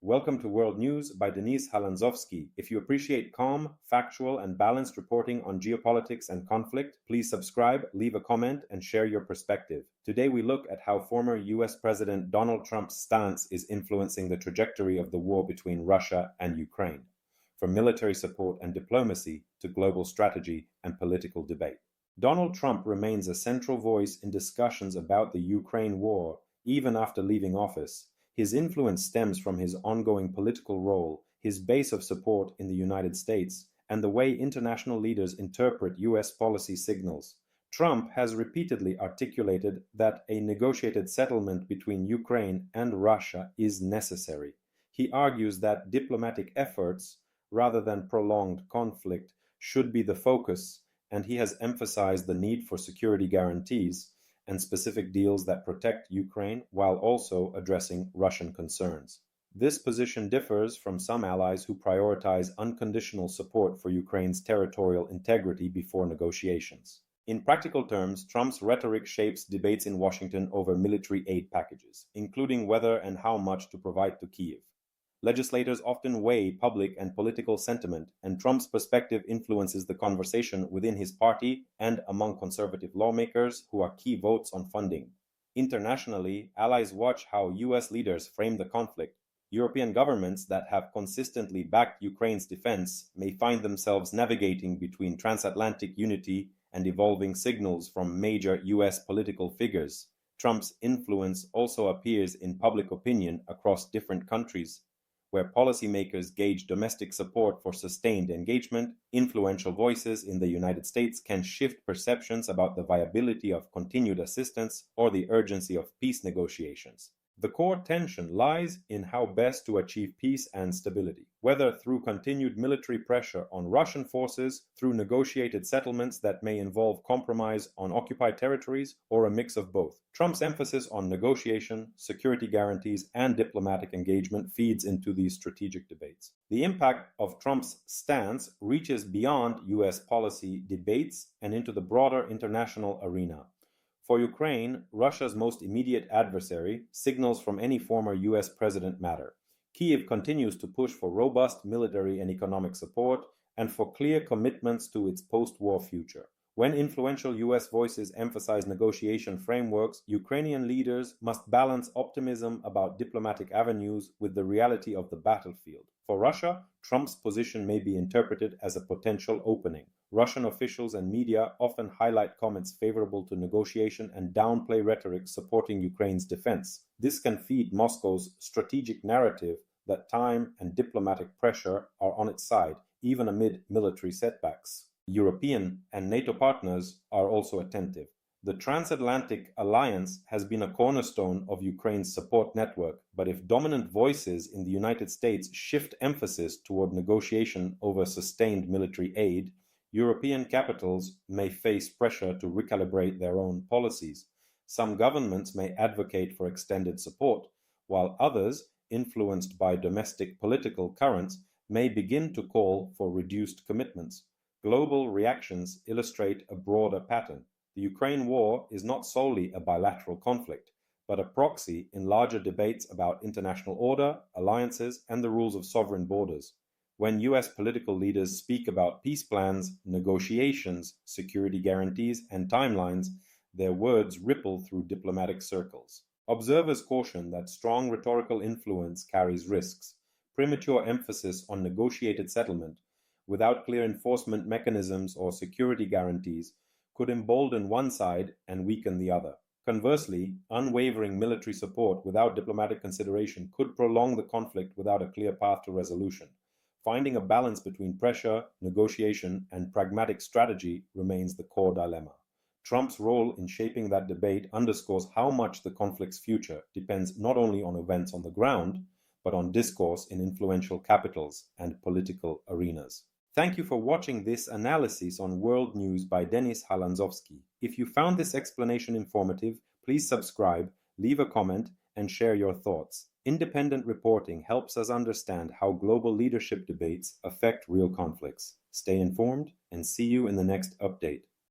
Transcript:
Welcome to World News by Halandzovskyi. If you appreciate calm, factual, and balanced reporting on geopolitics and conflict, please subscribe, leave a comment, and share your perspective. Today we look at how former US President Donald Trump's stance is influencing the trajectory of the war between Russia and Ukraine, from military support and diplomacy to global strategy and political debate. Donald Trump remains a central voice in discussions about the Ukraine war even after leaving office. His influence stems from his ongoing political role, his base of support in the United States, and the way international leaders interpret US policy signals. Trump has repeatedly articulated that a negotiated settlement between Ukraine and Russia is necessary. He argues that diplomatic efforts, rather than prolonged conflict, should be the focus, and he has emphasized the need for security guarantees and specific deals that protect Ukraine while also addressing Russian concerns. This position differs from some allies who prioritize unconditional support for Ukraine's territorial integrity before negotiations. In practical terms, Trump's rhetoric shapes debates in Washington over military aid packages, including whether and how much to provide to Kyiv. Legislators often weigh public and political sentiment, and Trump's perspective influences the conversation within his party and among conservative lawmakers who are key votes on funding. Internationally, allies watch how US leaders frame the conflict. European governments that have consistently backed Ukraine's defense may find themselves navigating between transatlantic unity and evolving signals from major US political figures. Trump's influence also appears in public opinion across different countries, where policymakers gauge domestic support for sustained engagement. Influential voices in the United States can shift perceptions about the viability of continued assistance or the urgency of peace negotiations. The core tension lies in how best to achieve peace and stability, whether through continued military pressure on Russian forces, through negotiated settlements that may involve compromise on occupied territories, or a mix of both. Trump's emphasis on negotiation, security guarantees, and diplomatic engagement feeds into these strategic debates. The impact of Trump's stance reaches beyond US policy debates and into the broader international arena. For Ukraine, Russia's most immediate adversary, signals from any former US president matter. Kyiv continues to push for robust military and economic support and for clear commitments to its post-war future. When influential US voices emphasize negotiation frameworks, Ukrainian leaders must balance optimism about diplomatic avenues with the reality of the battlefield. For Russia, Trump's position may be interpreted as a potential opening. Russian officials and media often highlight comments favorable to negotiation and downplay rhetoric supporting Ukraine's defense. This can feed Moscow's strategic narrative that time and diplomatic pressure are on its side, even amid military setbacks. European and NATO partners are also attentive. The transatlantic alliance has been a cornerstone of Ukraine's support network, but if dominant voices in the United States shift emphasis toward negotiation over sustained military aid, European capitals may face pressure to recalibrate their own policies. Some governments may advocate for extended support, while others, influenced by domestic political currents, may begin to call for reduced commitments. Global reactions illustrate a broader pattern. The Ukraine war is not solely a bilateral conflict, but a proxy in larger debates about international order, alliances, and the rules of sovereign borders. When US political leaders speak about peace plans, negotiations, security guarantees, and timelines, their words ripple through diplomatic circles. Observers caution that strong rhetorical influence carries risks. Premature emphasis on negotiated settlement, without clear enforcement mechanisms or security guarantees, could embolden one side and weaken the other. Conversely, unwavering military support without diplomatic consideration could prolong the conflict without a clear path to resolution. Finding a balance between pressure, negotiation, and pragmatic strategy remains the core dilemma. Trump's role in shaping that debate underscores how much the conflict's future depends not only on events on the ground, but on discourse in influential capitals and political arenas. Thank you for watching this analysis on World News by Halandzovskyi. If you found this explanation informative, please subscribe, leave a comment, and share your thoughts. Independent reporting helps us understand how global leadership debates affect real conflicts. Stay informed and see you in the next update.